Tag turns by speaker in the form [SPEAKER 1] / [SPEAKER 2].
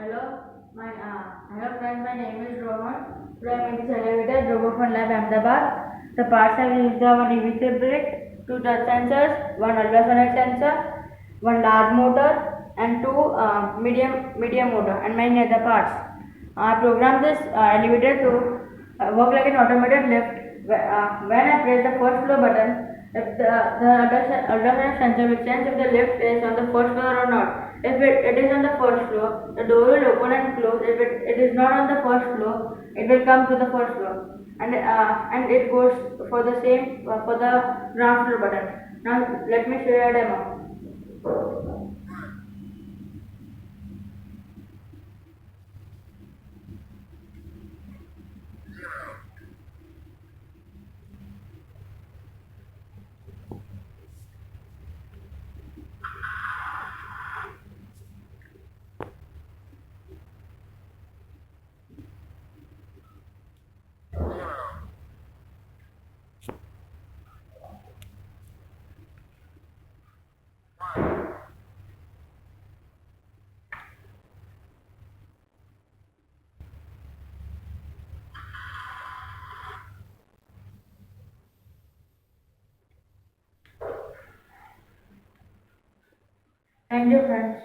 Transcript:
[SPEAKER 1] Hello friends, my name is Rohan. Today I am going to celebrate RFL Ahmedabad. The parts have used are one EV3 brake, two touch sensors, one ultrasonic sensor, one large motor, and two medium motor, and many other parts. I programmed this elevator to work like an automated lift. When I press the first floor button, if the ultrasonic sensor will sense if the lift is on the first floor or not. If it is on the first floor, the door will open and close. If it is not on the first floor, it will come to the first floor, and it goes for the same for the ground floor button. Now let me show you a demo. Thank you, friends.